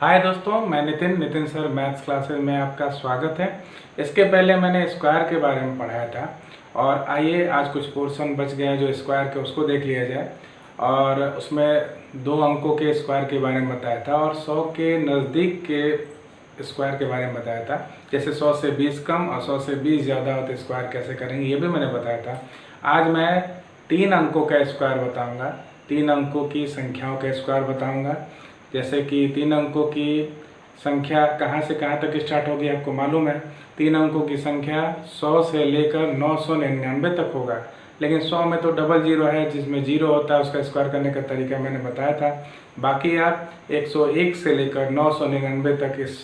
हाय दोस्तों, मैं Nitin sir maths classes में आपका स्वागत है। इसके पहले मैंने स्क्वायर के बारे में पढ़ाया था और आइए आज कुछ पोर्शन बच गए हैं जो स्क्वायर के, उसको देख लिया जाए। और उसमें 2 अंकों के स्क्वायर के बारे में बताया था और 100 के नज़दीक के स्क्वायर के बारे में बताया था। जैसे 100 से 20 कम और 100 से 20 ज़्यादा हो तो स्क्वायर कैसे करेंगे, ये भी मैंने बताया था। आज मैं 3 अंकों का स्क्वायर बताऊँगा, 3 अंकों की संख्याओं का स्क्वायर बताऊँगा। जैसे कि 3 अंकों की संख्या कहाँ से कहाँ तक स्टार्ट होगी आपको मालूम है। 3 अंकों की संख्या 100 से लेकर 999 तक होगा, लेकिन 100 में तो डबल जीरो है, जिसमें जीरो होता है उसका स्क्वायर करने का तरीका मैंने बताया था। बाकी आप 101 से लेकर 999 तक इस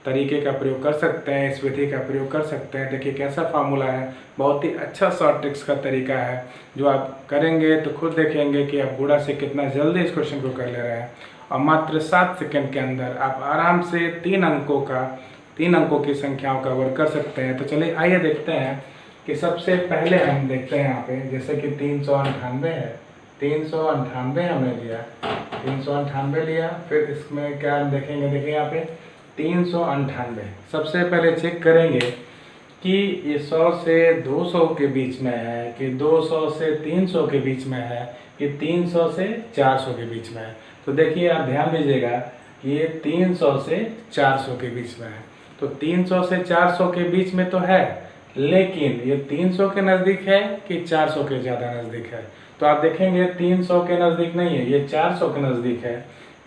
तरीके का प्रयोग कर सकते हैं, इस विधि का प्रयोग कर सकते हैं। देखिए कैसा फार्मूला है, बहुत ही अच्छा शॉर्ट ट्रिक्स का तरीका है जो आप करेंगे तो खुद देखेंगे कि आप गुणा से कितना जल्दी इस क्वेश्चन को कर ले रहे हैं। और मात्र 7 सेकंड के अंदर आप आराम से 3 अंकों की संख्याओं का वर्ग कर सकते हैं। तो चलिए आइए देखते हैं कि सबसे पहले हम देखते हैं यहाँ पे, जैसे कि 398 है, 398 हमने लिया, 398 लिया। फिर इसमें क्या हम देखेंगे, देखिए यहाँ पे 398। सबसे पहले चेक करेंगे कि ये 100 से 200 के बीच में है कि 200 से 300 के बीच में है कि 300 से 400 के बीच में है। तो देखिए आप ध्यान दीजिएगा कि ये 300 से 400 के बीच में है। तो 300 से 400 के बीच में तो है, लेकिन ये 300 के नज़दीक है कि 400 के ज़्यादा नज़दीक है। तो आप देखेंगे 300 के नज़दीक नहीं है, ये 400 के नज़दीक है।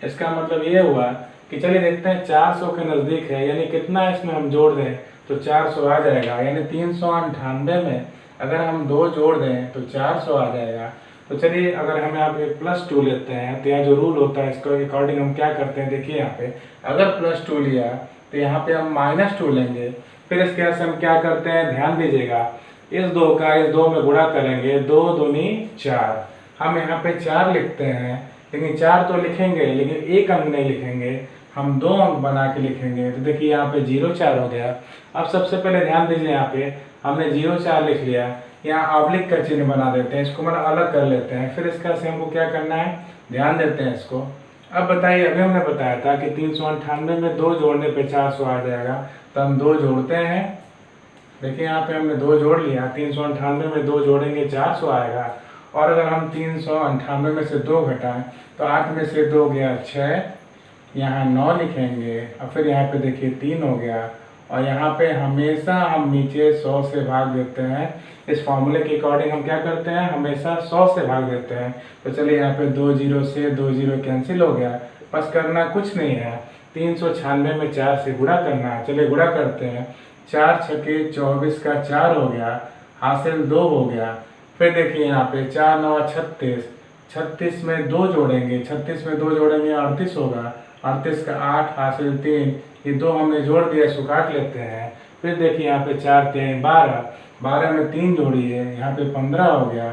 इसका मतलब ये हुआ कि चलिए देखते हैं 400 के नज़दीक है, यानी कितना इसमें हम जोड़ दें तो 400 आ जाएगा। यानी 398 में अगर हम 2 जोड़ दें तो 400 आ जाएगा। तो चलिए अगर हम यहाँ पे +2 लेते हैं तो यहाँ जो रूल होता है इसके अकॉर्डिंग हम क्या करते हैं, देखिए यहाँ पे अगर +2 लिया तो यहाँ पे हम -2 लेंगे। फिर इसके बाद से हम क्या करते हैं, ध्यान दीजिएगा, इस 2 का इस 2 में गुणा करेंगे, 2 दूनी 4। हम यहाँ पे 4 लिखते हैं, लेकिन 4 तो लिखेंगे लेकिन एक अंक नहीं लिखेंगे, हम 2 अंक बना के लिखेंगे। तो देखिए यहाँ पे 0,4 हो गया। अब सबसे पहले ध्यान दीजिए, यहाँ पे हमने 0,4 लिख लिया, यहाँ ऑब्लिक का चिन्ह बना देते हैं, इसको मतलब अलग कर लेते हैं। फिर इसका से हमको क्या करना है, ध्यान देते हैं इसको। अब बताइए, अभी हमने बताया था कि 398 में 2 जोड़ने पे 400 आ जाएगा, तो हम 2 जोड़ते हैं। देखिए यहाँ पे हमने 2 जोड़ लिया, 398 में 2 जोड़ेंगे 400 आएगा। और अगर हम 398 में से 2 घटाएं तो 8 में से 2 गया 6, यहाँ 9 लिखेंगे और फिर यहाँ पे देखिए 3 हो गया। और यहाँ पे हमेशा हम नीचे 100 से भाग देते हैं। इस फॉर्मूले के अकॉर्डिंग हम क्या करते हैं, हमेशा 100 से भाग देते हैं। तो चलिए यहाँ पे 2 0 से 2 0 कैंसिल हो गया, बस करना कुछ नहीं है, 396 में 4 से गुणा करना है। चलिए गुणा करते हैं, 4 छके 24 का 4 हो गया, हासिल 2 हो गया। फिर देखिए यहाँ पे 4 9 36, 36 में 2 जोड़ेंगे, 36 में 2 जोड़ेंगे 38 होगा, 38 का 8 हासिल 3, ये 2 हमने जोड़ दिया, इसको काट लेते हैं। फिर देखिए यहाँ पे 4 3 12, 12 में 3 जोड़िए, यहाँ पे 15 हो गया,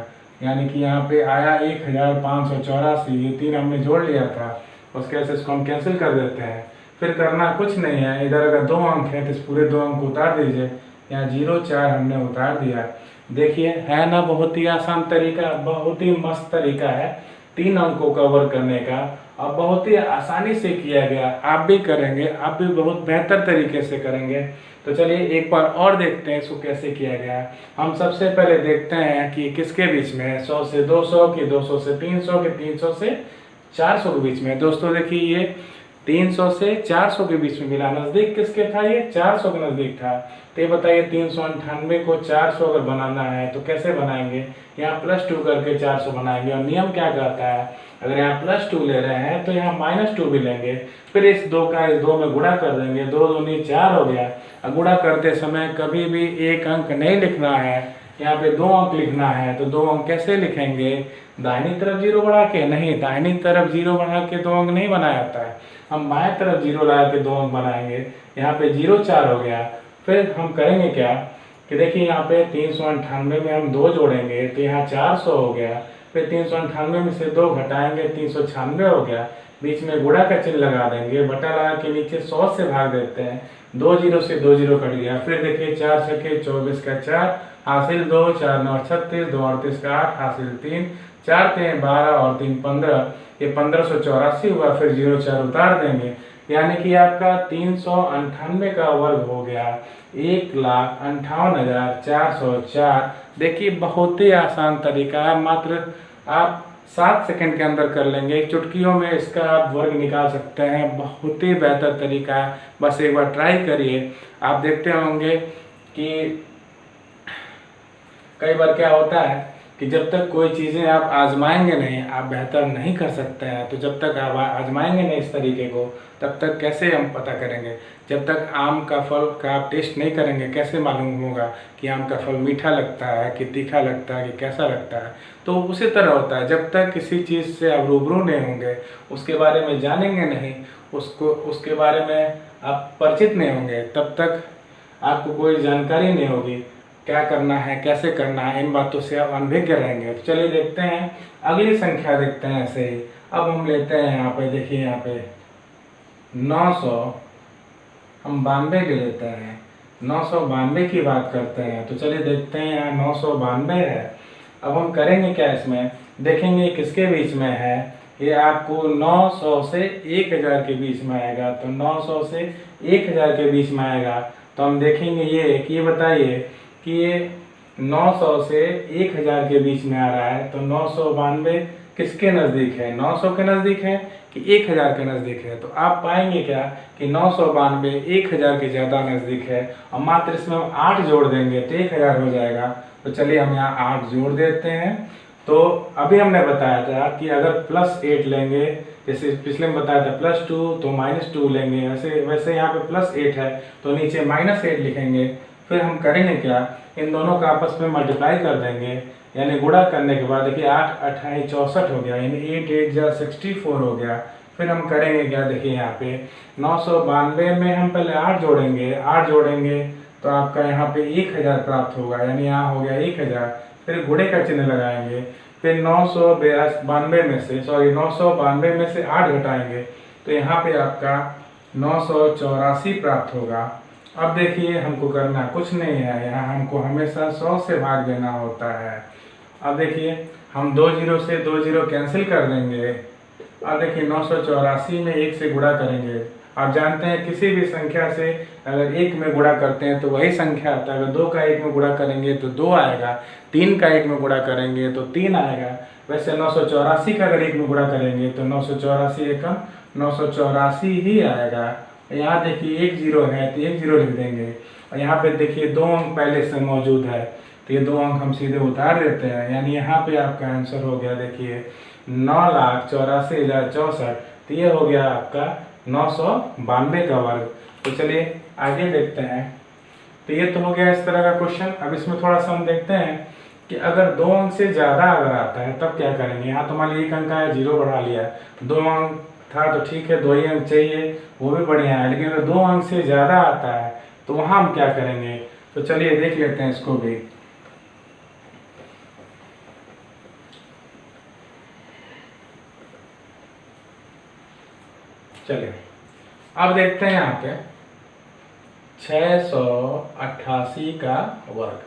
यानी कि यहाँ पे आया 1584। ये 3 हमने जोड़ लिया था, उसके वजह से इसको हम कैंसिल कर देते हैं। फिर करना कुछ नहीं है, इधर अगर 2 अंक है तो इस पूरे 2 अंक उतार दीजिए, यहाँ 0,4 हमने उतार दिया। देखिए है ना, बहुत ही आसान तरीका, बहुत ही मस्त तरीका है 3 अंकों का वर्ग करने का, और बहुत ही आसानी से किया गया। आप भी करेंगे, आप भी बहुत बेहतर तरीके से करेंगे। तो चलिए एक बार और देखते हैं इसको कैसे किया गया। हम सबसे पहले देखते हैं कि किसके बीच में है, 100 से 200 की, 200 से 300 की, 300 से 400 के बीच में। दोस्तों देखिए ये 300 से 400 के बीच में मिला, नज़दीक किसके था, ये 400 के नज़दीक था। तो ये बताइए 398 को 400 अगर बनाना है तो कैसे बनाएंगे, यहाँ +2 करके 400 बनाएंगे। और नियम क्या कहता है, अगर यहाँ +2 ले रहे हैं तो यहाँ -2 भी लेंगे। फिर इस 2 का इस 2 में गुणा कर देंगे, 2 दूनी 4 हो गया। और गुणा करते समय कभी भी एक अंक नहीं लिखना है, यहाँ पे 2 अंक लिखना है। तो 2 अंक कैसे लिखेंगे, दाहिनी तरफ 0 बढ़ा के नहीं, दाहिनी तरफ 0 बढ़ा के 2 अंक नहीं बनाया जाता है, हम बाएं तरफ 0 लगा के 2 अंक बनाएंगे। यहाँ पे 0,4 हो गया। फिर हम करेंगे क्या कि देखिए यहाँ पे 398 में हम 2 जोड़ेंगे तो यहाँ 400 हो गया। फिर 398 में से 2 घटाएंगे, 396 हो गया। बीच में गुणा का चिन्ह लगा देंगे, बटा लगा के नीचे 100 से भाग देते हैं, 2 0 से 2 0 कट गया। फिर देखिए 4 छके 24 का 4 हासिल 2, 4 9 36, 2 38 का 8 हासिल 3, 4 3 12 और 3 15, ये 1584 हुआ। फिर 0,4 उतार देंगे, यानी कि आपका 398 का वर्ग हो गया 1,58,404। देखिए बहुत ही आसान तरीका है, मात्र आप 7 सेकंड के अंदर कर लेंगे। चुटकियों में इसका आप वर्ग निकाल सकते हैं, बहुत ही बेहतर तरीका है। बस एक बार ट्राई करिए। आप देखते होंगे कि कई बार क्या होता है कि जब तक कोई चीज़ें आप आजमाएंगे नहीं, आप बेहतर नहीं कर सकते हैं। तो जब तक आप आजमाएंगे नहीं इस तरीके को, तब तक कैसे हम पता करेंगे? जब तक आम का फल का आप टेस्ट नहीं करेंगे, कैसे मालूम होगा कि आम का फल मीठा लगता है कि तीखा लगता है कि कैसा लगता है? तो उसी तरह होता है, जब तक किसी चीज़ से आप रूबरू नहीं होंगे, उसके बारे में जानेंगे नहीं, उसके बारे में आप परिचित नहीं होंगे, तब तक आपको कोई जानकारी नहीं होगी क्या करना है, कैसे करना है। इन बातों से आप अनभिज्ञ रहेंगे। तो चलिए देखते हैं अगली संख्या, देखते हैं ऐसे ही। अब हम लेते हैं यहाँ पे, देखिए यहाँ पे 900, हम 92 के लेते हैं, 992 की बात करते हैं। तो चलिए देखते हैं, यहाँ 992 है। अब हम करेंगे क्या इसमें, देखेंगे किसके बीच में है। ये आपको 900 से 1000 के बीच में आएगा। तो 900 से 1000 के बीच में आएगा। तो हम देखेंगे ये बताइए कि ये 900 से 1000 के बीच में आ रहा है। तो 992 किसके नज़दीक है? 900 के नज़दीक है कि 1000 के नज़दीक है? तो आप पाएंगे क्या कि 992 1000 के ज़्यादा नज़दीक है। और मात्र इसमें हम 8 जोड़ देंगे तो 1000 हो जाएगा। तो चलिए हम यहाँ 8 जोड़ देते हैं। तो अभी हमने बताया था कि अगर +8 लेंगे, जैसे पिछले में बताया था +2 तो -2 लेंगे, वैसे यहाँ पे +8 है तो नीचे -8 लिखेंगे। फिर हम करेंगे क्या, इन दोनों का आपस में मल्टीप्लाई कर देंगे, यानी गुणा करने के बाद देखिए 8 8 64 हो गया, यानी 8 8 जा 64 हो गया। फिर हम करेंगे क्या, देखिए यहाँ पे 992 में हम पहले 8 जोड़ेंगे तो आपका यहाँ पे 1000 प्राप्त होगा, यानी यहाँ हो गया 1000। फिर गुणे का चिन्ह लगाएंगे। फिर 992 में से 8 घटाएंगे तो यहाँ पे आपका 984 प्राप्त होगा। अब देखिए हमको करना कुछ नहीं है, यहाँ हमको हमेशा 100 से भाग देना होता है। अब देखिए हम 2 जीरो से 2 जीरो कैंसिल कर देंगे। अब देखिए 984 में 1 से गुणा करेंगे। आप जानते हैं किसी भी संख्या से अगर 1 में गुणा करते हैं तो वही संख्या आता है। अगर 2 का 1 में गुणा करेंगे तो 2 आएगा, 3 का 1 में गुणा करेंगे तो 3 आएगा। वैसे 984 का अगर 1 में गुणा करेंगे तो 984 एकम 984 ही आएगा। यहाँ देखिए 1 जीरो है तो 1 जीरो लिख देंगे। और यहाँ पे देखिए 2 अंक पहले से मौजूद है तो ये 2 अंक हम सीधे उतार देते हैं, यानी यहाँ पे आपका आंसर हो गया देखिए 9,84,064। तो ये हो गया आपका 992 का वर्ग। तो चलिए आगे देखते हैं। तो ये तो हो गया इस तरह का क्वेश्चन। अब इसमें थोड़ा सा हम देखते हैं कि अगर 2 अंक से ज़्यादा अगर आता है तब क्या करेंगे। यहाँ तो मान लीजिए 1 अंक आया, 0 बढ़ा लिया, 2 अंक था तो ठीक है, 2 ही अंक चाहिए, वो भी बढ़िया है। लेकिन अगर 2 अंक से ज़्यादा आता है तो वहाँ हम क्या करेंगे। तो चलिए देख लेते हैं इसको भी। चलिए अब देखते हैं यहाँ पे 688 का वर्ग।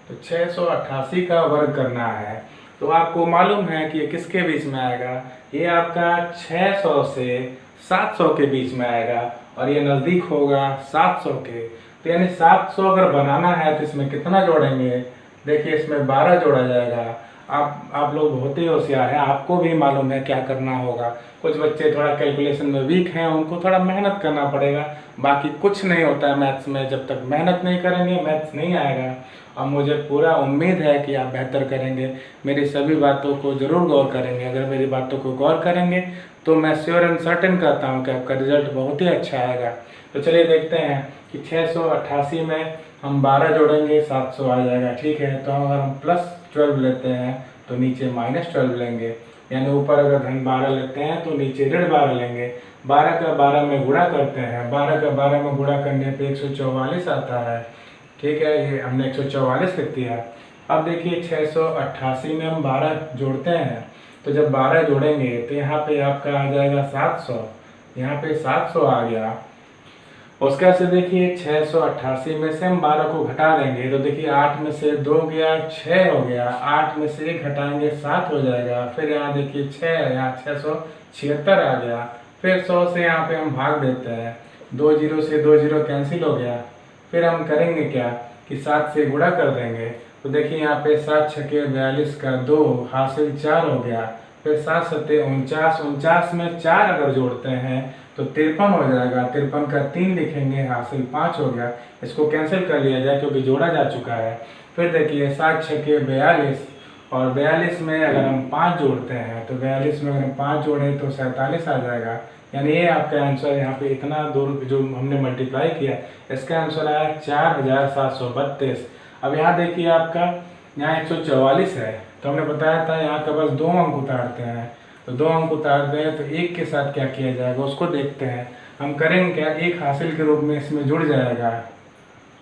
तो 688 का वर्ग करना है तो आपको मालूम है कि ये किसके बीच में आएगा। ये आपका 600 से 700 के बीच में आएगा और ये नज़दीक होगा 700 के। तो यानी 700 अगर बनाना है तो इसमें कितना जोड़ेंगे। देखिए इसमें 12 जोड़ा जाएगा। आप लोग बहुत ही होशियार हैं, आपको भी मालूम है क्या करना होगा। कुछ बच्चे थोड़ा कैलकुलेशन में वीक हैं, उनको थोड़ा मेहनत करना पड़ेगा। बाकी कुछ नहीं होता है मैथ्स में, जब तक मेहनत नहीं करेंगे मैथ्स नहीं आएगा। और मुझे पूरा उम्मीद है कि आप बेहतर करेंगे, मेरी सभी बातों को ज़रूर गौर करेंगे। अगर मेरी बातों को गौर करेंगे तो मैं श्योर एंड सर्टेन कहता हूँ कि आपका रिजल्ट बहुत ही अच्छा आएगा। तो चलिए देखते हैं कि 688 में हम 12 जोड़ेंगे 700 आ जाएगा, ठीक है। तो अगर हम +12 लेते हैं तो नीचे -12 लेंगे, यानी ऊपर अगर धन 12 लेते हैं तो नीचे ऋण 12 लेंगे। 12 का 12 में गुणा करते हैं, 12 का 12 में गुणा करने पे 144 आता है, ठीक है। ये हमने 144 लिख दिया। अब देखिए 688 में हम 12 जोड़ते हैं तो जब 12 जोड़ेंगे तो यहाँ पे आपका आ जाएगा 700, यहाँ पे 700 आ गया। उसके से देखिए 688 में से हम 12 को घटा देंगे तो देखिए 8 में से 2 गया 6 हो गया, 8 में से 1 घटाएंगे 7 हो जाएगा। फिर यहाँ देखिए 6 है, यहाँ 676 आ गया। फिर 100 से यहाँ पे हम भाग देते हैं, 2 जीरो से 2 जीरो कैंसिल हो गया। फिर हम करेंगे क्या कि 7 से गुणा कर देंगे। तो देखिए यहाँ पे 7 छके 42 का 2 हासिल 4 हो गया। फिर 7 सत्ते 49, 49 में 4 अगर जोड़ते हैं तो 53 हो जाएगा। 53 का 3 लिखेंगे, हासिल 5 हो गया। इसको कैंसिल कर लिया जाए क्योंकि जोड़ा जा चुका है। फिर देखिए 7 छके 42 और 42 में अगर हम 5 जोड़ते हैं तो 42 में अगर हम 5 जोड़ें तो 47 आ जाएगा। यानी ये आपका आंसर यहाँ पे इतना दो जो हमने मल्टीप्लाई किया, इसका आंसर आया 4732। अब यहाँ देखिए आपका यहाँ 144 है, तो हमने बताया था यहाँ का बस 2 अंक उतारते हैं। तो 2 अंक उतारते हैं तो 1 के साथ क्या किया जाएगा उसको देखते हैं। हम करेंगे क्या, 1 हासिल के रूप में इसमें जुड़ जाएगा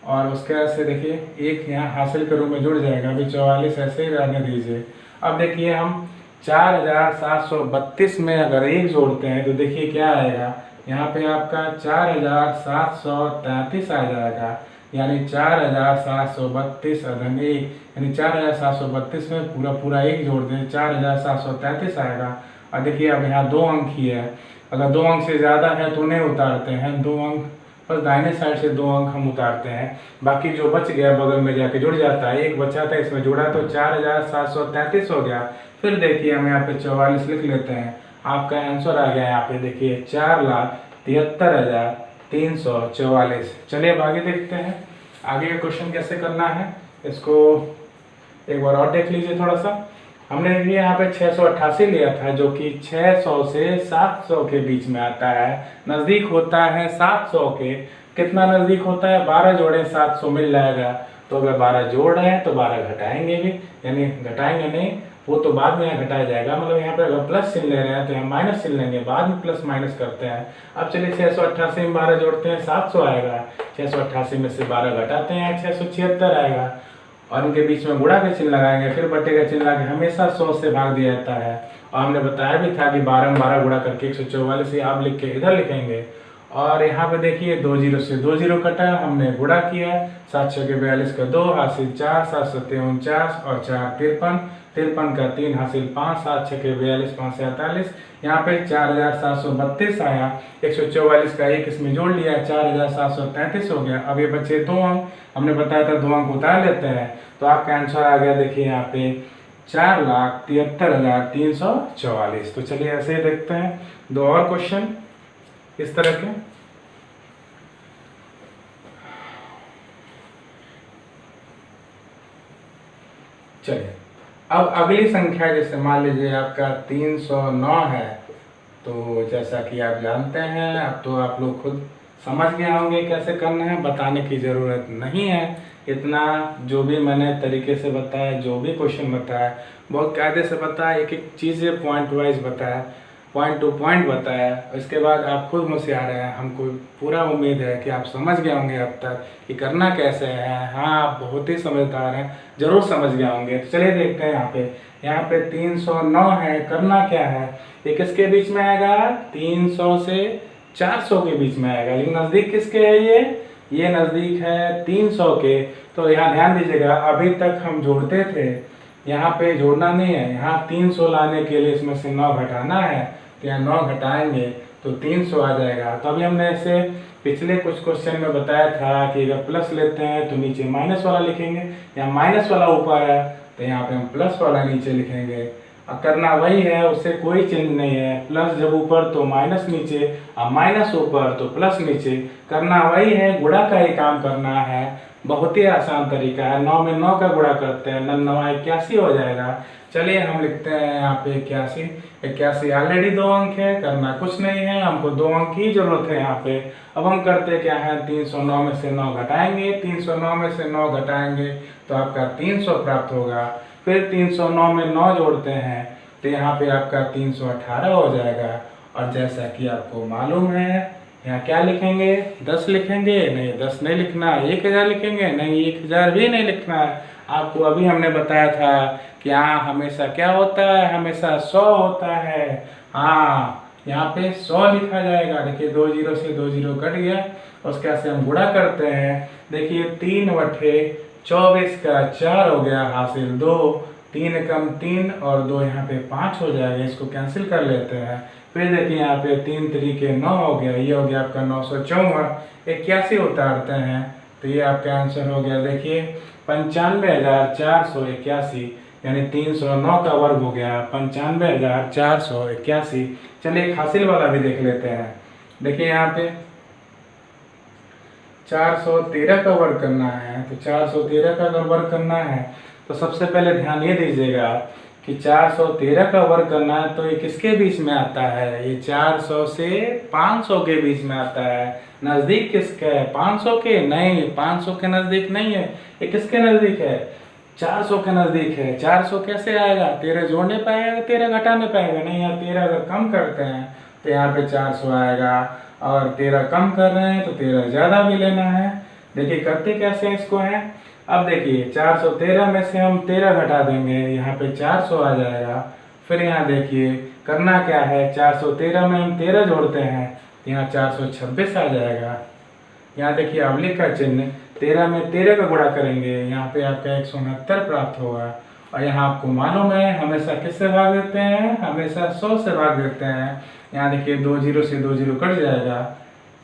और उसके बाद से देखिए 1 यहाँ हासिल के रूप में जुड़ जाएगा। अभी 44 ऐसे ही रहने दीजिए। अब देखिए हम 4732 में अगर 1 जोड़ते हैं तो देखिए क्या आएगा, यहाँ पे आपका 4733 आ जाएगा। यानी 4732 अधन 1, यानी 4732 में पूरा पूरा 1 जोड़ दें 4733 आएगा। और देखिए अब यहाँ 2 अंक ही है, अगर 2 अंक से ज़्यादा है तो नहीं उतारते हैं, 2 अंक बस दाहिने साइड से 2 अंक हम उतारते हैं। बाकी जो बच गया बगल में जाके जुड़ जाता है। 1 बचा था इसमें जुड़ा तो 4733 हो गया। फिर देखिए हम यहाँ पे 44 लिख लेते हैं। आपका आंसर आ गया यहाँ पे देखिए 4,73,344। चलिए अब आगे देखते हैं आगे का क्वेश्चन कैसे करना है। इसको एक बार और देख लीजिए थोड़ा सा। हमने यहाँ पे 688 लिया था जो कि 600 से 700 के बीच में आता है, नज़दीक होता है 700 के। कितना नज़दीक होता है, 12 जोड़े 700 मिल जाएगा। तो अगर 12 जोड़ रहे हैं तो 12 घटाएंगे भी, यानी घटाएंगे नहीं, वो तो बाद में यहाँ घटाया जाएगा। मतलब यहाँ पे अगर प्लस चिन्ह ले रहे हैं तो यहाँ माइनस चिन्ह लेंगे, बाद में प्लस माइनस करते हैं। अब चलिए 688 में 12 जोड़ते हैं 700 आएगा। 688 में से 12 घटाते हैं 676 आएगा। और इनके बीच में गुणा का चिन्ह लगाएंगे, फिर बटे का चिन्ह लगा हमेशा 100 से भाग दिया जाता है। और हमने बताया भी था कि 12 में 12 गुणा करके 144 आप लिख के इधर लिखेंगे। और यहाँ पे देखिए 2 जीरो से 2 जीरो कटा, हमने गुणा किया। 7 छके 42 का 2 हासिल 4, 7 सत्ते 49 और 4 53, 53 का 3 हासिल 5, 7 छके 42, 5 से 48। यहाँ पे 4732 आया। 144 का 1 इसमें जोड़ लिया, 4733 हो गया। अब ये बचे 2 अंक, हमने बताया था 2 अंक उतार लेते हैं। तो आपका आंसर आ गया देखिए यहाँ पे 4,73,344। तो चलिए ऐसे ही देखते हैं 2 और क्वेश्चन इस तरह के। चलिए अब अगली संख्या, जैसे मान लीजिए आपका 309 है। तो जैसा कि आप जानते हैं, अब तो आप लोग खुद समझ गए होंगे कैसे करना है, बताने की ज़रूरत नहीं है। इतना जो भी मैंने तरीके से बताया, जो भी क्वेश्चन बताया, बहुत कायदे से बताया, एक एक चीज़ें पॉइंट वाइज बताया, पॉइंट टू पॉइंट बताया। इसके बाद आप खुद होशियार हैं, हमको पूरा उम्मीद है कि आप समझ गए होंगे अब तक कि करना कैसे है। हाँ, आप बहुत ही समझदार हैं, जरूर समझ गए होंगे। तो चलिए देखते हैं यहाँ पे 309 है, करना क्या है। ये किसके बीच में आएगा, 300 से 400 के बीच में आएगा। लेकिन नज़दीक किसके है ये नज़दीक है 300 के। तो यहाँ ध्यान दीजिएगा, अभी तक हम जोड़ते थे, यहाँ पे जोड़ना नहीं है। यहाँ 300 लाने के लिए इसमें से 9 घटाना है, तो यहाँ 9 घटाएंगे तो 300 आ जाएगा। तो अभी हमने ऐसे पिछले कुछ क्वेश्चन में बताया था कि अगर प्लस लेते हैं तो नीचे माइनस वाला लिखेंगे, यहाँ माइनस वाला ऊपर है तो यहाँ पे हम प्लस वाला नीचे लिखेंगे। और करना वही है, उससे कोई चेंज नहीं है। प्लस जब ऊपर तो माइनस नीचे, और माइनस ऊपर तो प्लस नीचे, करना वही है, गुणा का ही काम करना है। बहुत ही आसान तरीका है। 9 में 9 का गुणा करते हैं, 9 9 81 हो जाएगा। चलिए हम लिखते हैं यहाँ पे 81। 81 ऑलरेडी 2 अंक है, करना कुछ नहीं है, हमको 2 अंक की जरूरत है यहाँ पे। अब हम करते क्या है, 309 में से 9 घटाएंगे, 309 में से 9 घटाएंगे तो आपका 300 प्राप्त होगा। फिर 309 में 9 जोड़ते हैं तो यहाँ पे आपका 318 हो जाएगा। और जैसा कि आपको मालूम है, यहाँ क्या लिखेंगे, 10 लिखेंगे, नहीं 10 नहीं लिखना। 1000 लिखेंगे, नहीं 1000 भी नहीं लिखना है। आपको अभी हमने बताया था कि यहाँ हमेशा क्या होता है, हमेशा 100 होता है। हाँ, यहाँ पे 100 लिखा जाएगा। देखिए 2 जीरो से 2 जीरो कट गया, उसके बाद से हम गुणा करते हैं। देखिए 3/24 का 4 हो गया, हासिल 2, 3 कम 3 और 2 यहाँ पे 5 हो जाएगा। इसको कैंसिल कर लेते हैं। फिर देखिए यहाँ पे 3 तरीके 9 हो गया, ये हो गया आपका 954। 81 उतारते हैं तो ये आपका आंसर हो गया देखिए 95,481, यानी 309 का वर्ग हो गया 95,481। चलिए एक हासिल वाला भी देख लेते हैं। देखिए यहाँ पे 413 का वर्ग करना है, तो 413 का अगर वर्ग करना है तो सबसे पहले ध्यान ये दीजिएगा कि 413 का वर्ग करना है तो ये किसके बीच में आता है, ये 400 से 500 के बीच में आता है। नज़दीक किसका है, 500 के? नहीं, 500 के नज़दीक नहीं है। ये किसके नज़दीक है, 400 के नज़दीक है। 400 कैसे आएगा, 13 जोड़ने पाएगा, 13 घटाने पाएगा? नहीं, यहाँ 13 अगर कम करते हैं तो यहाँ पे 400 आएगा, और 13 कम कर रहे हैं तो 13 ज़्यादा भी लेना है। देखिए करते कैसे इसको है। अब देखिए 413 में से हम 13 घटा देंगे, यहाँ पे 400 आ जाएगा। फिर यहाँ देखिए करना क्या है, 413 में हम 13 जोड़ते हैं, यहाँ 426 आ जाएगा। यहाँ देखिए अवलिक का चिन्ह, 13 में 13 का गुणा करेंगे, यहाँ पे आपका 169 प्राप्त होगा। और यहाँ आपको मालूम है हमेशा किससे भाग देते हैं, हमेशा 100 से भाग देते हैं। यहाँ देखिए 2 जीरो से 2 जीरो कट जाएगा,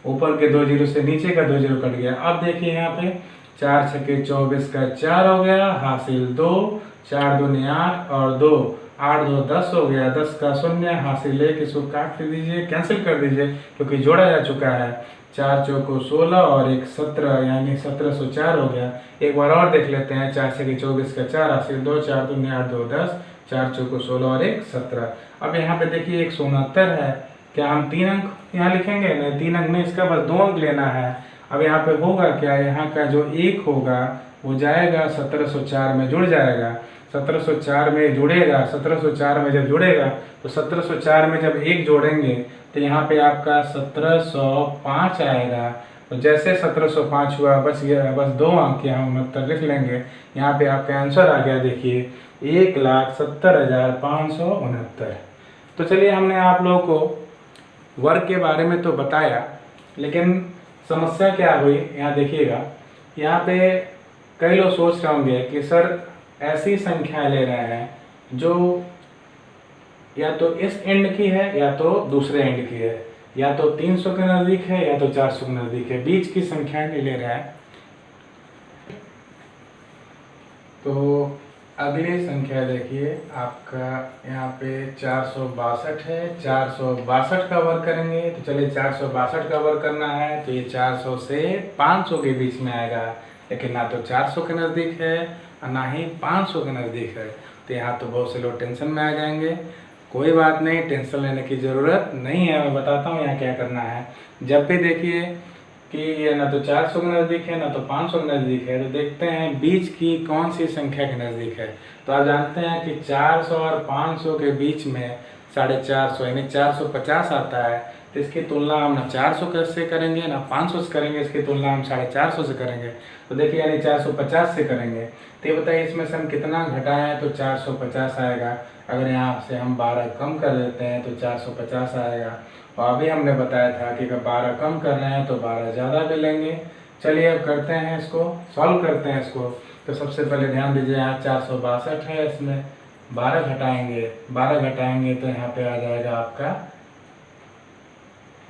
ऊपर के 2 जीरो से नीचे का 2 जीरो कट गया। अब देखिए यहाँ पे 4 छक्के 24 का 4 हो गया, हासिल 2, 4 दूनी 8 और 2, 8 2 10 हो गया, 10 का 0 हासिल 1, इसको काट दीजिए, कैंसिल कर दीजिए क्योंकि जोड़ा जा चुका है। 4 चौको 16 और 1 17, यानी 1704 हो गया। एक बार और देख लेते हैं, 4 छक्के 24 का 4 हासिल 2, 4 दूनी 8 2 10, 4 चौको 16 और 1 17। अब यहाँ पे देखिए 169 है, क्या हम 3 अंक यहाँ लिखेंगे? नहीं, 3 अंक नहीं, इसका बस 2 अंक लेना है। अब यहाँ पे होगा क्या, यहाँ का जो 1 होगा वो जाएगा 1704 में जुड़ जाएगा, 1704 में जुड़ेगा। 1704 में जब जुड़ेगा तो 1704 में जब 1 जोड़ेंगे तो यहाँ पे आपका 1705 आएगा। तो जैसे 1705 हुआ, बस ये बस 2 अंक यहाँ हम उत्तर लिख लेंगे। यहाँ पे आपका आंसर आ गया देखिए 1,70,569। तो चलिए हमने आप लोगों को वर्ग के बारे में तो बताया, लेकिन समस्या क्या हुई यहाँ देखिएगा। यहाँ पे कई लोग सोच रहे होंगे कि सर ऐसी संख्या ले रहे हैं जो या तो इस एंड की है या तो दूसरे एंड की है, या तो 300 के नज़दीक है या तो 400 के नज़दीक है, बीच की संख्या नहीं ले रहा है। तो अगली संख्या देखिए आपका यहाँ पे 462 है, 462 का वर्ग करेंगे। तो चलिए 462 का वर्ग करना है तो ये 400 से 500 के बीच में आएगा, लेकिन ना तो 400 के नज़दीक है और ना ही 500 के नज़दीक है। तो यहाँ तो बहुत से लोग टेंशन में आ जाएंगे। कोई बात नहीं, टेंशन लेने की ज़रूरत नहीं है, मैं बताता हूँ यहाँ क्या करना है। जब भी देखिए कि ये ना तो 400 के नज़दीक है ना तो 500 के नज़दीक है, तो देखते हैं बीच की कौन सी संख्या के नज़दीक है। तो आप जानते हैं कि 400 और 500 के बीच में 450 यानी 450 आता है। तो इसकी तुलना हम ना 400 से करेंगे ना 500 से करेंगे, इसकी तुलना हम 450 से करेंगे। तो देखिए यानी 450 से करेंगे। तो ये बताइए इसमें से हम कितना घटाएं तो 450 आएगा। अगर यहाँ से हम 12 कम कर देते हैं तो 450 आएगा। और अभी हमने बताया था कि अगर 12 कम कर रहे हैं तो 12 ज़्यादा भी लेंगे। चलिए अब करते हैं इसको, सॉल्व करते हैं इसको। तो सबसे पहले ध्यान दीजिए यहाँ 462 है, इसमें 12 घटाएंगे, 12 घटाएंगे तो यहाँ पे आ जाएगा आपका,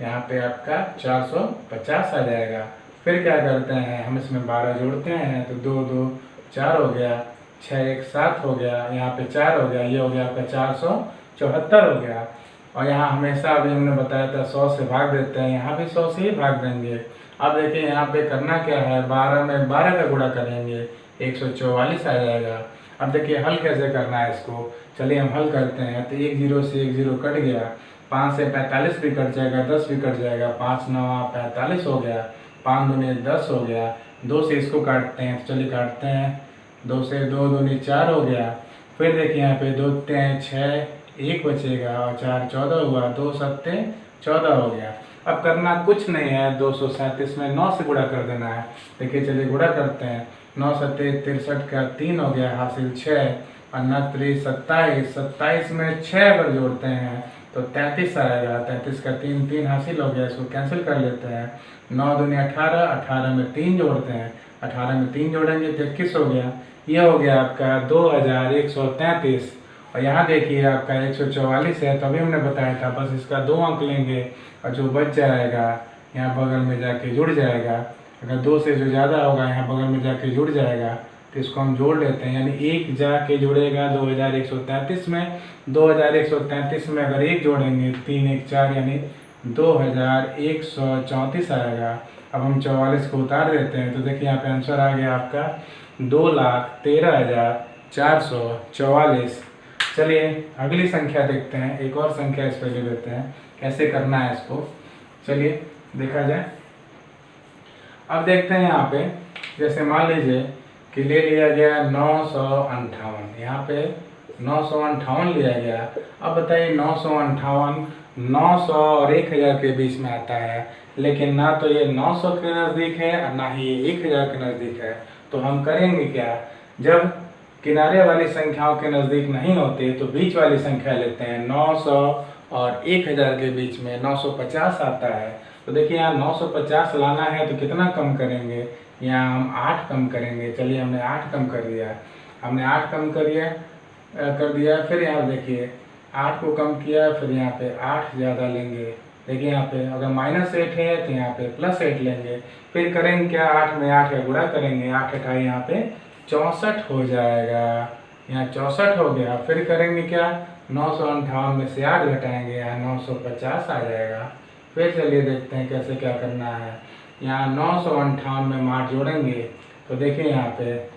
यहाँ पे आपका 450 आ जाएगा। फिर क्या करते हैं हम इसमें 12 जोड़ते हैं तो 2 2 4 हो गया, 6 1 7 हो गया, यहाँ पे 4 हो गया, ये हो गया आपका 474 हो गया। और यहाँ हमेशा अभी हमने बताया था 100 से भाग देते हैं, यहाँ भी 100 से ही भाग देंगे। अब देखिए यहाँ पे करना क्या है, 12 में 12 का गुणा करेंगे, 144 आ जाएगा। अब देखिए हल कैसे करना है इसको, चलिए हम हल करते हैं। तो 1 जीरो से 1 जीरो कट गया, 5 से 45 भी कट जाएगा, 10 भी कट जाएगा, 5 9 45 हो गया, 5 दूनी 10 हो गया, 2 से इसको काटते हैं। तो चलिए काटते हैं, 2 से 2 दूनी 4 हो गया। फिर देखिए यहाँ पे 2 3 6 1 बचेगा और 4 14 हुआ, 2 7 14 हो गया। अब करना कुछ नहीं है, 237 में 9 से गुणा कर देना है। देखिए चलिए गुणा करते हैं, 9 7 63 का 3 हो गया, हासिल 6 और 9 3 27, 27 में 6 अगर जोड़ते हैं तो 33 आएगा, 33 का 3 3 हासिल हो गया, इसको कैंसिल कर लेते हैं। 9 दूनी 18, 18 में 3 जोड़ते हैं, 18 में 3 जोड़ेंगे तो 21 हो गया। यह हो गया आपका 2133। और यहाँ देखिए आपका 144 है, तो अभी हमने बताया था बस इसका 2 अंक लेंगे और जो बच जाएगा यहाँ बगल में जाके जुड़ जाएगा। अगर 2 से जो ज़्यादा होगा यहाँ बगल में जाके जुड़ जाएगा, तो इसको हम जोड़ लेते हैं, यानी 1 जाके जुड़ेगा 2133 में। 2133 में अगर 1 जोड़ेंगे 3 1 4 यानी 2134 आएगा। अब हम 44 को उतार देते हैं, तो देखिए यहाँ पे आंसर आ गया आपका 2,13,444। चलिए अगली संख्या देखते हैं, एक और संख्या इस पर ले लेते हैं, कैसे करना है इसको, चलिए देखा जाए। अब देखते हैं यहाँ पे, जैसे मान लीजिए कि ले लिया गया 958, यहाँ पे 958 लिया गया। अब बताइए 958 900 और 1000 के बीच में आता है, लेकिन ना तो ये 900 के नज़दीक है और ना ही ये 1000 के नज़दीक है। तो हम करेंगे क्या, जब किनारे वाली संख्याओं के नज़दीक नहीं होते तो बीच वाली संख्या लेते हैं। 900 और 1000 के बीच में 950 आता है। तो देखिए यहाँ 950 लाना है तो कितना कम करेंगे, यहाँ हम 8 कम करेंगे। चलिए हमने 8 कम कर दिया, हमने 8 कम कर दिया। फिर यहाँ देखिए 8 को कम किया, फिर यहाँ पे 8 ज़्यादा लेंगे। देखिए यहाँ पे अगर -8 है तो यहाँ पे +8 लेंगे। फिर करेंगे क्या, 8 में 8 का गुणा करेंगे, 8 8 यहाँ पे 64 हो जाएगा, यहाँ 64 हो गया। फिर करेंगे क्या, 958 में से 8 घटाएंगे, यहाँ 950 आ जाएगा। फिर चलिए देखते हैं कैसे क्या करना है। यहाँ 958 में 8 जोड़ेंगे, तो देखिए यहाँ पे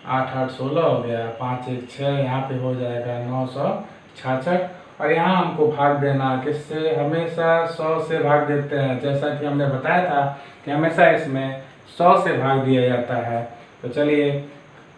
8 8 16 हो गया, 5 1 6, यहाँ पे हो जाएगा 966। और यहाँ हमको भाग देना किससे, हमेशा 100 से भाग देते हैं, जैसा कि हमने बताया था कि हमेशा इसमें 100 से भाग दिया जाता है। तो चलिए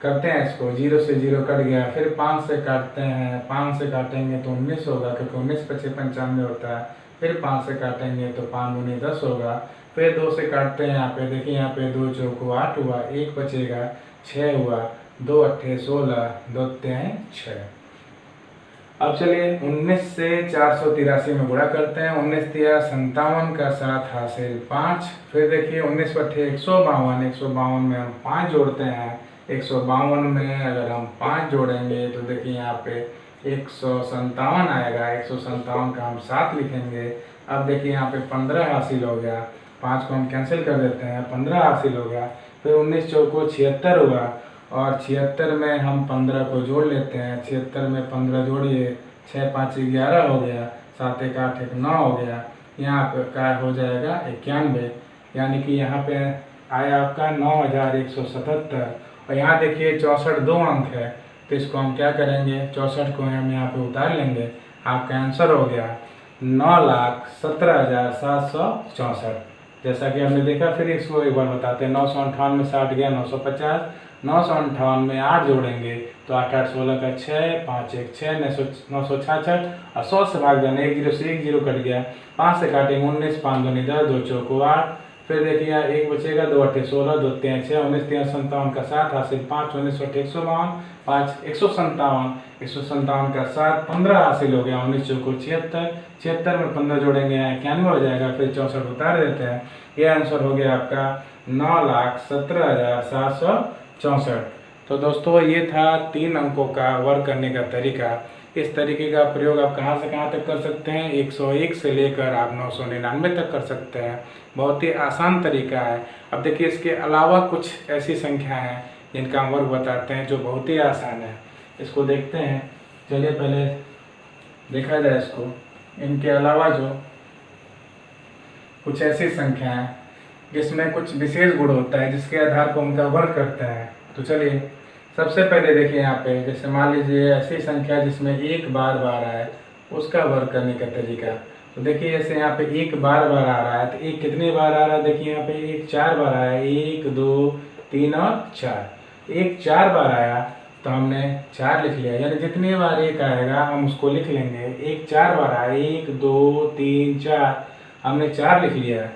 करते हैं इसको, 0 से 0 कट गया। फिर 5 से काटते हैं, 5 से काटेंगे तो 19 होगा, क्योंकि 19 × 5 = 95 होता है। फिर 5 से काटेंगे तो 5 × 10 होगा। फिर 2 से काटते हैं, यहाँ पे देखिए यहाँ पे 2 चौको 8 हुआ, 1 बचेगा 6 हुआ, 2 8 16, 2 3 6। अब चलिए 19 से 483 में गुणा करते हैं। 19 3 57 का 7 हासिल 5। फिर देखिए 19 बटे 152, 152 में हम 5 जोड़ते हैं। 152 में अगर हम 5 जोड़ेंगे तो देखिए यहाँ पे 157 आएगा, 157 का हम 7 लिखेंगे। अब देखिए यहाँ पे 15 हासिल हो गया, 5 को हम कैंसिल कर देते हैं, 15 हासिल हो गया। फिर 19 चौको 76 हुआ, और 76 में हम 15 को जोड़ लेते हैं। 76 में 15 जोड़िए, 6 5 11 हो गया, 7 1 8 1 9 हो गया। यहाँ पे क्या हो जाएगा 91, यानी कि यहाँ पे आया आपका 9177। और यहाँ देखिए 64 2 अंक है, तो इसको हम क्या करेंगे, 64 को हम यहाँ पे उतार लेंगे। आपका आंसर हो गया 9,17,764। जैसा कि हमने देखा, फिर इसको एक बार बताते हैं। 958 में 60 गया 950, 958 में 8 जोड़ेंगे तो 8 8 16 का 6, 5 1 6, 966। और 100 से भाग देना, 1 0 से 1 0 कट गया। 5 से काटेंगे 19, 5 2 10, 2 चौको 8। फिर देखिए 1 बचेगा, 2 8 16, 2 3 6, 19 3 57 का 7 हासिल 5, 19 152, 5 157, 157 का 7, 15 हासिल हो गया। 19 चौको 76, 76 में 15 जोड़ेंगे 91 हो जाएगा। फिर 64 उतार देते हैं, ये आंसर हो गया आपका 9,17,764। तो दोस्तों ये था 3 अंकों का वर्क करने का तरीका। इस तरीके का प्रयोग आप कहाँ से कहाँ तक कर सकते हैं, 101 से लेकर आप 999 तक कर सकते हैं। बहुत ही आसान तरीका है। अब देखिए इसके अलावा कुछ ऐसी संख्या हैं जिनका हम वर्क बताते हैं जो बहुत ही आसान है। इसको देखते हैं, चलिए पहले देखा जाए इसको। इनके अलावा जो कुछ ऐसी संख्या है जिसमें कुछ विशेष गुण होता है, जिसके आधार पर उनका वर्क करता है। तो चलिए सबसे पहले देखिए यहाँ पे, जैसे मान लीजिए ऐसी संख्या जिसमें 1 बार बार आए, उसका वर्क करने का तरीका। तो देखिए जैसे यहाँ पे 1 बार बार आ रहा है, तो 1 कितनी बार आ रहा है, देखिए यहाँ पे 1 4 बार आया, 1 2 3 और 4। 1 4 बार आया तो हमने 4 लिख लिया, यानी जितनी बार 1 आएगा हम उसको लिख लेंगे। 1 4 बार आया, 1 2 3 4, हमने 4 लिख लिया।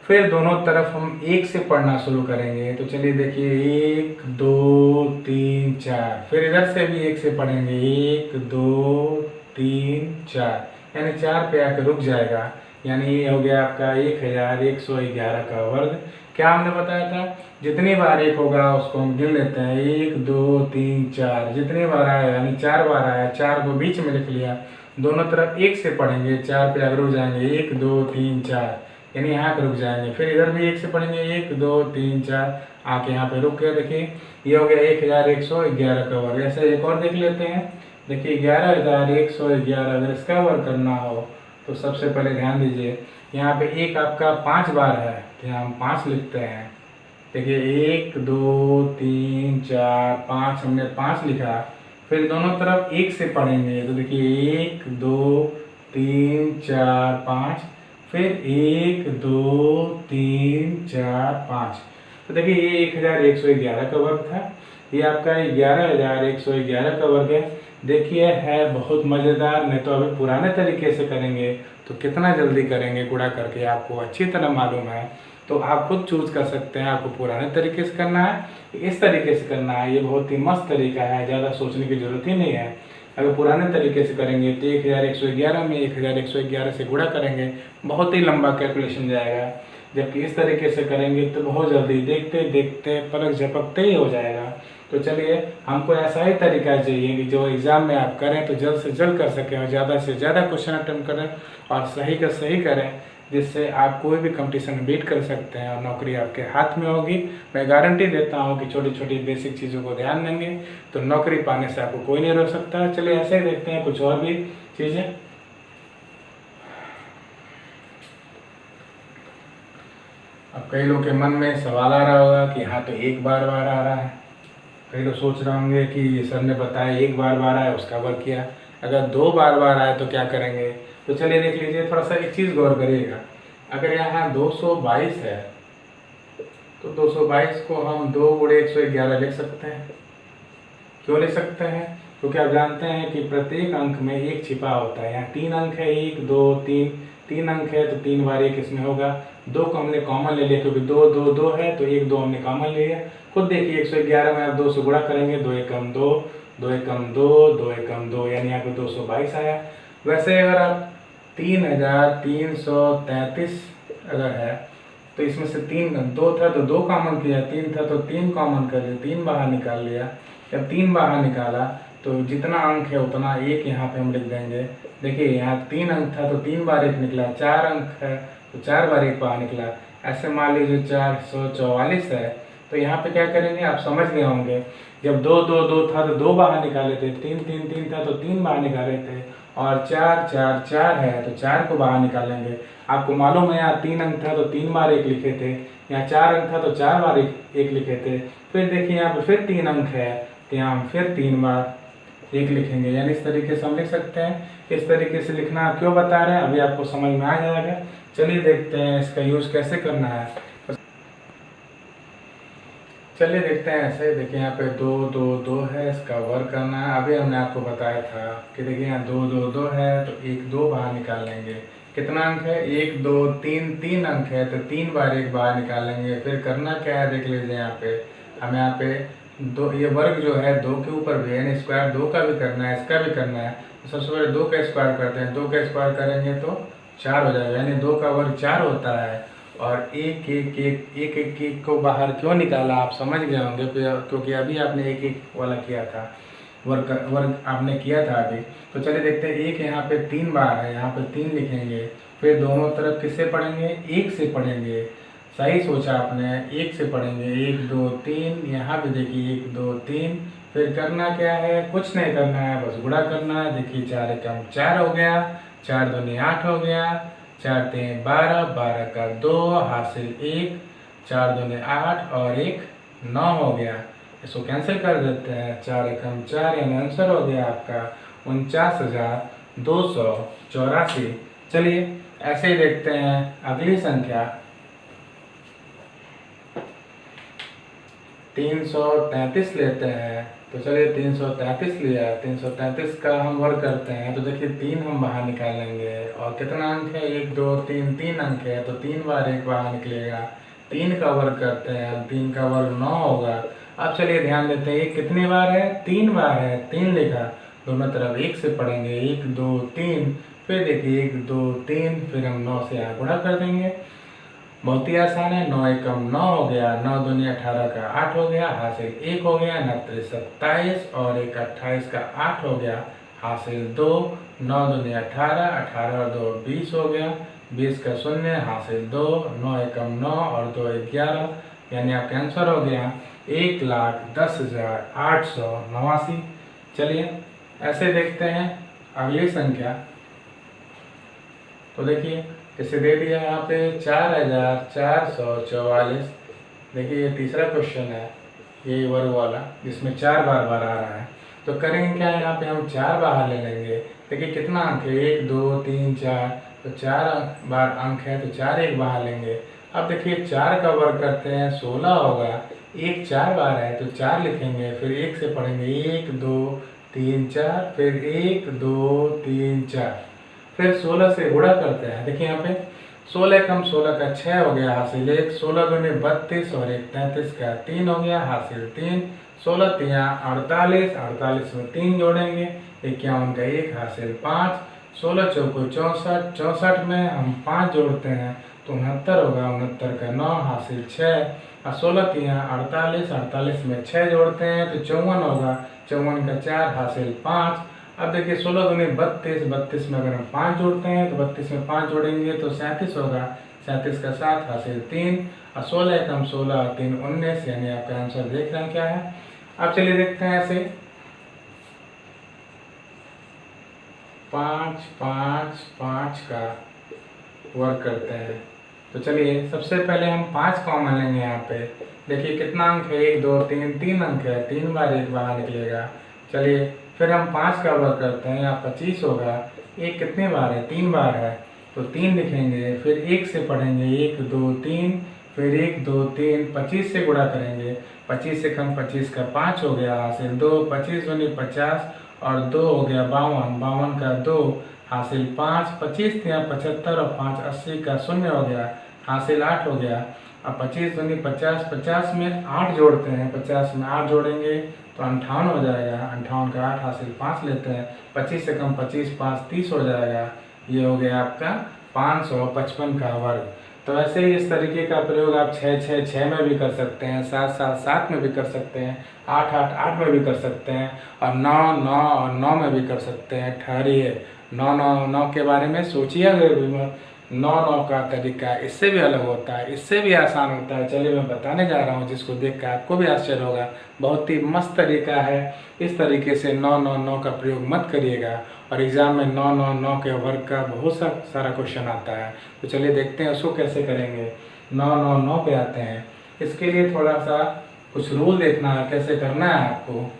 फिर दोनों तरफ हम 1 से पढ़ना शुरू करेंगे। तो चलिए देखिए 1 2 3 4, फिर इधर से भी 1 से पढ़ेंगे, 1 2 3 4, यानी 4 पे आके रुक जाएगा। यानी ये हो गया आपका 1111 का वर्ग। क्या हमने बताया था, जितनी बार एक होगा उसको हम गिन लेते हैं, 1 2 3 4, जितनी बार आया यानी 4 बार आया, 4 को बीच में लिख लिया, दोनों तरफ 1 से पढ़ेंगे, 4 पे आगे रुक जाएंगे, 1 2 3 4 यानी यहाँ पे रुक जाएंगे, फिर इधर भी 1 से पढ़ेंगे, 1 2 3 4 आके यहाँ पे रुक गए। देखिए ये हो गया 1111 का वर्ग। ऐसे एक और देख लेते हैं, देखिए 1111 अगर इसका वर्ग करना हो तो सबसे पहले ध्यान दीजिए, यहाँ पे एक आपका 5 बार है तो यहाँ हम 5 लिखते हैं। देखिए 1 2 3 4 5 हमने 5 लिखा, फिर दोनों तरफ 1 से पढ़ेंगे तो देखिए 1 2 3 4 5, फिर 1 2 3 4 5। तो देखिए ये 1111 का वर्ग था, ये आपका 1111 का वर्ग है। देखिए है बहुत मज़ेदार। नहीं तो अभी पुराने तरीके से करेंगे तो कितना जल्दी करेंगे गुणा करके, आपको अच्छी तरह मालूम है। तो आप खुद चूज कर सकते हैं, आपको पुराने तरीके से करना है इस तरीके से करना है। ये बहुत ही मस्त तरीका है, ज़्यादा सोचने की जरूरत ही नहीं है। अगर पुराने तरीके से करेंगे तो 1111 में 1111 से गुणा करेंगे, बहुत ही लंबा कैलकुलेशन जाएगा। जबकि इस तरीके से करेंगे तो बहुत जल्दी देखते देखते पलक झपकते ही हो जाएगा। तो चलिए हमको ऐसा ही तरीका चाहिए कि जो एग्ज़ाम में आप करें तो जल्द से जल्द कर सकें और ज़्यादा से ज़्यादा क्वेश्चन अटेम्प्ट करें और सही का सही करें, जिससे आप कोई भी कंपटीशन में बीट कर सकते हैं और नौकरी आपके हाथ में होगी। मैं गारंटी देता हूं कि छोटी छोटी बेसिक चीज़ों को ध्यान देंगे तो नौकरी पाने से आपको कोई नहीं रोक सकता। चलिए ऐसे ही देखते हैं कुछ और भी चीज़ें। अब कई लोग के मन में सवाल आ रहा होगा कि हाँ तो एक बार बार आ रहा है। कई लोग सोच रहे होंगे कि सर ने बताया एक बार बार आया उसका वर्ग किया, अगर 2 बार बार आए तो क्या करेंगे। तो चलिए देख लीजिए, थोड़ा सा एक चीज़ गौर करिएगा। अगर यहाँ 222 है तो 222 को हम 2 × 111 लिख सकते हैं। क्यों लिख सकते हैं? क्योंकि आप जानते हैं कि प्रत्येक अंक में एक छिपा होता है। यहाँ 3 अंक है, 1 2 3, 3 अंक है तो 3 बार 1 इसमें होगा। 2 को हमने कॉमन ले लिया क्योंकि 2 2 2 है तो 1 2 हमने कॉमन ले लिया। खुद देखिए 111 में आप 2 से गुणा करेंगे, 2 एकम 2, 2 एकम 2, 2 एकम 2 यानी यहाँ पे 222 आया। वैसे अगर आप 3333 अगर है तो इसमें से 3 2 था तो 2 कॉमन किया, 3 था तो 3 कॉमन कर लिया, 3 बाहर निकाल लिया। जब 3 बाहर निकाला तो जितना अंक है उतना 1 यहाँ पे हम लिख देंगे। देखिए यहाँ 3 अंक था तो 3 बार 1 निकला, 4 अंक है तो 4 बार 1 बाहर निकला। ऐसे मान लीजिए 444 है तो यहाँ पे क्या करेंगे आप समझ गए होंगे। जब 2 2 2 था तो 2 बाहर निकाले थे, 3 3 3 था तो 3 बाहर निकाले थे, और 4 4 4 है तो 4 को बाहर निकालेंगे। आपको मालूम है यहाँ 3 अंक था तो 3 बार 1 लिखे थे, यहाँ 4 अंक था तो 4 बार 1 लिखे थे। फिर देखिए यहाँ पे फिर 3 अंक है तो यहाँ हम फिर 3 बार 1 लिखेंगे। यानी इस तरीके से हम लिख सकते हैं। इस तरीके से लिखना क्यों बता रहे हैं अभी आपको समझ में आ जाएगा। चलिए देखते हैं इसका यूज कैसे करना है। चलिए देखते हैं ऐसे। देखिए यहाँ पे 2 2 2 है, इसका वर्ग करना है। अभी हमने आपको बताया था कि देखिए यहाँ 2 2 2 है तो 1 2 बाहर निकाल लेंगे। कितना अंक है? 1 2 3 3 अंक है तो 3 बार 1 बाहर निकालेंगे। फिर करना क्या है देख लीजिए, यहाँ पे हमें यहाँ पे 2 ये वर्ग जो है 2 के ऊपर भी है, स्क्वायर 2 का भी करना है, इसका भी करना है। तो सबसे पहले 2 का स्क्वायर करते हैं, 2 का स्क्वायर करेंगे तो 4 हो जाएगा, यानी 2 का वर्ग 4 होता है। और 1 1 1 1 1 1 को बाहर क्यों निकाला आप समझ गए होंगे, क्योंकि अभी आपने 1 1 वाला किया था, वर्ग आपने किया था अभी। तो चलिए देखते हैं। 1 यहाँ पे 3 बार है, यहाँ पे 3 लिखेंगे। फिर दोनों तरफ किससे पढ़ेंगे? 1 से पढ़ेंगे। सही सोचा आपने, 1 से पढ़ेंगे। 1 2 3, यहाँ पे देखिए 1 2 3। फिर करना क्या है? कुछ नहीं करना है, बस गुणा करना है। देखिए 4 एकम 4 हो गया, 4 दूनी 8 हो गया, 4 3 12, 12 का 2 हासिल 1, 4 दूनी 8 और 1 9 हो गया। इसको कैंसिल कर देते हैं, 4 एकम 4 यानी आंसर हो गया आपका 49,284। चलिए ऐसे ही देखते हैं अगली संख्या 333 लेते हैं। तो चलिए 333 लिया, 333 का हम वर्ग करते हैं। तो देखिए 3 हम बाहर निकालेंगे और कितना अंक है? 1 2 3, 3 अंक है तो 3 बार 1 बाहर निकलेगा। 3 का वर्ग करते हैं, 3 का वर्ग 9 होगा। अब चलिए ध्यान देते हैं, ये कितनी बार है? 3 बार है, 3 लिखा। दोनों तरफ 1 से पढ़ेंगे, 1 2 3। फिर देखिए 1 2 3, फिर हम 9 से यहाँ गुणा कर देंगे। बहुत ही आसान है। 9 एकम 9 हो गया, 9 दूनी 18 का 8 हो गया, हासिल 1 हो गया, 9 3 27 और 1 28 का 8 हो गया, हासिल 2। 9 दूनी 18, 18 और 2 20 हो गया, 20 का 0, हासिल 2। 9 एकम 9 और 2 11, यानी आपका आंसर हो गया 1,10,889। चलिए ऐसे देखते हैं अगली संख्या। तो देखिए इसे दे दिया यहाँ पे 4,444। देखिए ये तीसरा क्वेश्चन है, ये वर्ग वाला, जिसमें 4 बार बार आ रहा है। तो करेंगे क्या, यहाँ पे हम 4 बाहर ले लेंगे। देखिए कितना अंक है, 1 2 3 4, तो 4 बार अंक है तो 4 एक बाहर लेंगे। अब देखिए 4 का वर्ग करते हैं 16 होगा, 1 4 बार है तो 4 लिखेंगे, फिर 1 से पढ़ेंगे 1 2 3 4, फिर 1 2 3 4, फिर 16 से गुणा करते हैं। देखिए यहाँ पे 16 कम 16 का 6 हो गया, हासिल 1। 16 दूनी 32 और 1 33 का 3 हो गया, हासिल 3। 16 तिया 48, 48 में 3 जोड़ेंगे, 51 का 1, हासिल 5। 16 चौको 64, 64 में हम 5 जोड़ते हैं तो 69 होगा, 69 का 9, हासिल 6। और 16 तिया 48, 48 में 6 जोड़ते हैं तो 54 होगा, 54 का 4, हासिल 5। अब देखिए 16 दूनी 32, 32 में अगर हम 5 जोड़ते हैं तो 32 में 5 जोड़ेंगे तो 37 होगा, 37 का 7, हासिल 3। और 16 एकम 16 और 3 19, यानी आपका आंसर देख रहे हैं क्या है। अब चलिए देखते हैं ऐसे 5 5 5 का वर्क करते हैं। तो चलिए सबसे पहले हम 5 कॉमन लेंगे यहाँ पे। देखिए कितना अंक है, 1 2 3, 3 अंक है, 3 बार 1 बाहर निकलेगा। चलिए फिर हम 5 का वर्क करते हैं, यहाँ 25 होगा, 1 कितने बार है, 3 बार है तो 3 लिखेंगे, फिर 1 से पढ़ेंगे 1 2 3, फिर 1 2 3, 25 से गुणा करेंगे, 25 से कम 25 का 5 हो गया, हासिल 2। 25 दूनी 50 और 2 हो गया 52, 52 का 2, हासिल 5। 25 थिया 75 और 5 80 का 0 हो गया, हासिल 8 हो गया। अब 25 दूनी 50, 50 में 8 जोड़ते हैं, 50 में 8 जोड़ेंगे तो 58 हो जाएगा, 58 का 8, हासिल 5 लेते हैं। 25 से कम 25, 5 30 हो जाएगा। ये हो गया आपका 555 का वर्ग। तो ऐसे ही इस तरीके का प्रयोग आप 6 6 6 में भी कर सकते हैं, 7 7 7 में भी कर सकते हैं, 8 8 8 में भी कर सकते हैं, और 9 9 और 9 में भी कर सकते हैं। ठहरिए, 9 9 9 के बारे में सोचिए अगर 9 9 का तरीका इससे भी अलग होता है, इससे भी आसान होता है। चलिए मैं बताने जा रहा हूँ, जिसको देख कर आपको भी आश्चर्य होगा। बहुत ही मस्त तरीका है। इस तरीके से 9 9 9 का प्रयोग मत करिएगा, और एग्जाम में 9 9 9 के वर्ग का बहुत सारा क्वेश्चन आता है। तो चलिए देखते हैं उसको कैसे करेंगे। 9 9 9 पे आते हैं। इसके लिए थोड़ा सा कुछ रूल देखना है, कैसे करना है आपको।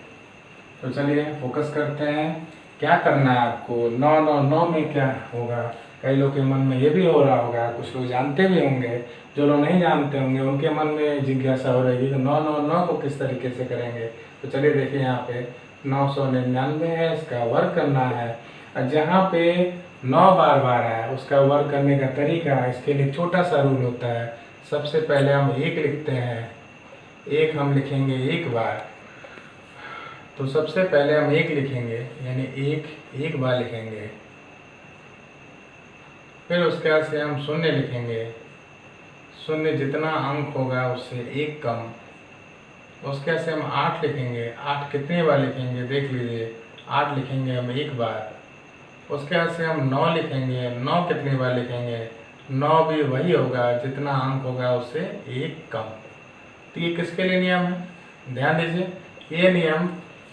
तो चलिए फोकस करते हैं, क्या करना है आपको। 9 9 9 में क्या होगा, कई लोग के मन में ये भी हो रहा होगा, कुछ लोग जानते भी होंगे, जो लोग नहीं जानते होंगे उनके मन में जिज्ञासा हो रहेगी कि 9 9 9 को किस तरीके से करेंगे। तो चलिए देखिए यहाँ पे 999 है, इसका वर्ग करना है। और जहाँ पे 9 बार बार है उसका वर्ग करने का तरीका, इसके लिए छोटा सा रूल होता है। सबसे पहले हम 1 लिखते हैं, 1 हम लिखेंगे 1 बार। तो सबसे पहले हम 1 लिखेंगे, यानी 1 बार लिखेंगे। फिर उसके बाद से हम 0 लिखेंगे, 0 जितना अंक होगा उससे 1 कम। उसके बाद से हम 8 लिखेंगे, 8 कितने बार लिखेंगे देख लीजिए, 8 लिखेंगे हम 1 बार। उसके बाद से हम 9 लिखेंगे, 9 कितनी बार लिखेंगे, 9 भी वही होगा, जितना अंक होगा उससे 1 कम। तो ये किसके लिए नियम है, ध्यान दीजिए। ये नियम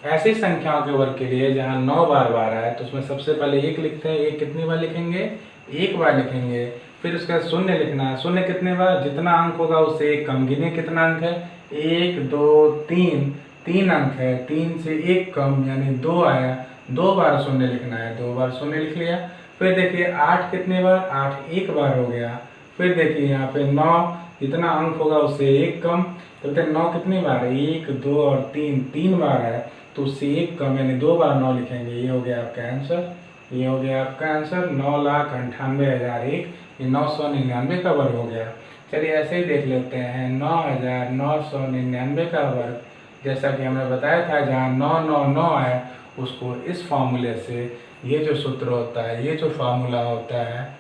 ऐसी संख्याओं के वर्ग के लिए जहाँ 9 बार बार है, तो उसमें सबसे पहले 1 लिखते हैं, 1 कितनी बार लिखेंगे, 1 बार लिखेंगे। फिर उसके बाद 0 लिखना है, 0 कितने बार, जितना अंक होगा उससे 1 कम। गिने कितना अंक है, 1 2 3, 3 अंक है, 3 से 1 कम यानी 2 आया, 2 बार 0 लिखना है, 2 बार 0 लिख लिया। फिर देखिए 8 कितने बार, 8 1 बार हो गया। फिर देखिए यहाँ पे 9 जितना अंक होगा उससे 1 कम, तो 9 कितनी बार है, 1 2 और 3, 3 बार है तो उससे 1 कम यानी 2 बार 9 लिखेंगे। ये हो गया आपका आंसर, ये हो गया आपका आंसर 9,98,001, ये 999 का वर्ग हो गया। चलिए ऐसे ही देख लेते हैं 9,999 का वर्ग। जैसा कि हमने बताया था, जहाँ 9 9 9 है उसको इस फॉर्मूले से ये जो सूत्र होता है, ये जो फार्मूला होता है,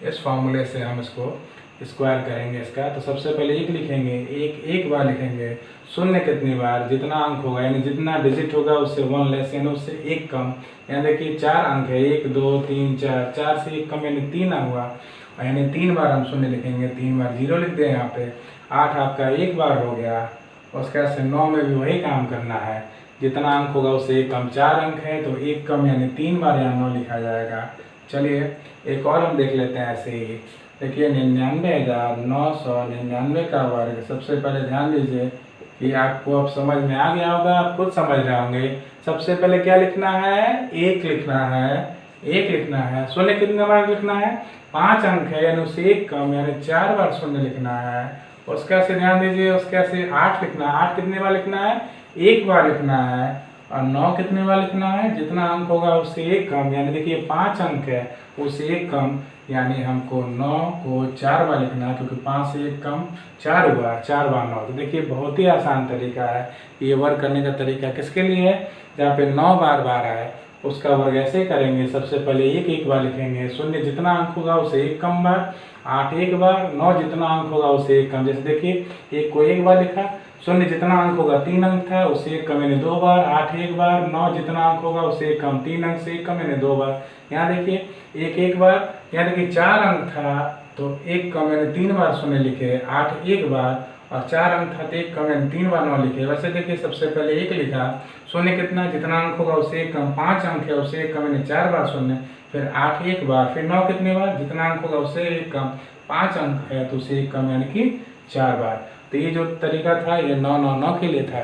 इस फार्मूले से हम इसको स्क्वायर करेंगे इसका। तो सबसे पहले एक लिखेंगे, एक बार लिखेंगे। शून्य कितनी बार, जितना अंक होगा यानी जितना डिजिट होगा उससे 1 लेस यानी उससे 1 कम। यहाँ देखिए 4 अंक है, 1 2 3 4, 4 से 1 कम यानी 3 हुआ, यानी 3 बार हम शून्य लिखेंगे, 3 बार 0 लिख दें यहाँ पे। 8 आपका 1 बार हो गया। उसके बाद से 9 में भी वही काम करना है, जितना अंक होगा उससे 1 कम। 4 अंक है तो 1 कम यानी 3 बार यहाँ 9 लिखा जाएगा। चलिए एक और हम देख लेते हैं ऐसे ही। देखिए 99,999 का वर्ग। सबसे पहले ध्यान दीजिए कि आपको अब समझ में आ गया होगा, आप खुद समझ रहे होंगे। सबसे पहले क्या लिखना है, 1 लिखना है, 1 लिखना है। शून्य कितने बार लिखना है, 5 अंक है यानी उससे 1 कम यानी 4 बार शून्य लिखना है। उसका से ध्यान दीजिए, उसका से 8 लिखना है। 8 कितने बार लिखना है, 1 बार लिखना है। और 9 कितने बार लिखना है, जितना अंक होगा उससे 1 कम, यानी देखिए 5 अंक है उससे 1 कम, यानी हमको 9 को 4 बार लिखना है, क्योंकि 5 से 1 कम 4 हुआ, 4 बार 9। तो देखिए बहुत ही आसान तरीका है ये वर्ग करने का तरीका। किसके लिए है, जहाँ पे 9 बार बार आए उसका वर्ग ऐसे करेंगे। सबसे पहले 1 बार लिखेंगे। शून्य जितना अंक होगा उसे 1 कम बार, 8 1 बार, 9 जितना अंक होगा उसे 1 कम। जैसे देखिए 1 को 1 बार लिखा, शून्य जितना अंक होगा 3 अंक था उससे 1 कम यानी 2 बार, 8 1 बार, 9 जितना अंक होगा उससे 1 कम, 3 अंक से 1 कम यानी 2 बार। यहाँ देखिए 1 बार, यहाँ देखिए 4 अंक था तो 1 कम यानी 3 बार शून्य लिखे। 8 1 बार और 4 अंक था तो 1 कम यानी 3 बार 9 लिखे। वैसे देखिए सबसे पहले 1 लिखा, शून्य कितना, जितना अंक होगा उससे 1 कम, 5 अंक है उससे 1 कम यानी 4 बार शून्य, फिर 8 1 बार, फिर 9 कितने बार, जितना अंक होगा उससे 1 कम, 5 अंक है तो उससे 1 कम यानी कि 4 बार। तो ये जो तरीका था ये 999 के लिए था।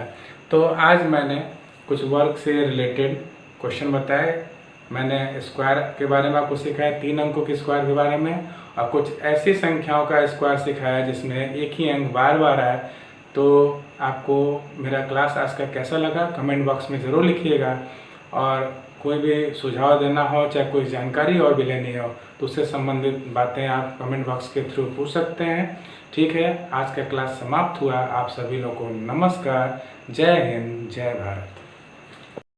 तो आज मैंने कुछ वर्ग से रिलेटेड क्वेश्चन बताए। मैंने स्क्वायर के बारे में आपको सिखाया, 3 अंकों के स्क्वायर के बारे में, और कुछ ऐसी संख्याओं का स्क्वायर सिखाया जिसमें एक ही अंक बार बार आए। तो आपको मेरा क्लास आज का कैसा लगा कमेंट बॉक्स में ज़रूर लिखिएगा। और कोई भी सुझाव देना हो, चाहे कोई जानकारी और भी लेनी हो, तो उससे संबंधित बातें आप कमेंट बॉक्स के थ्रू पूछ सकते हैं। ठीक है, आज का क्लास समाप्त हुआ। आप सभी लोगों को नमस्कार, जय हिंद, जय भारत।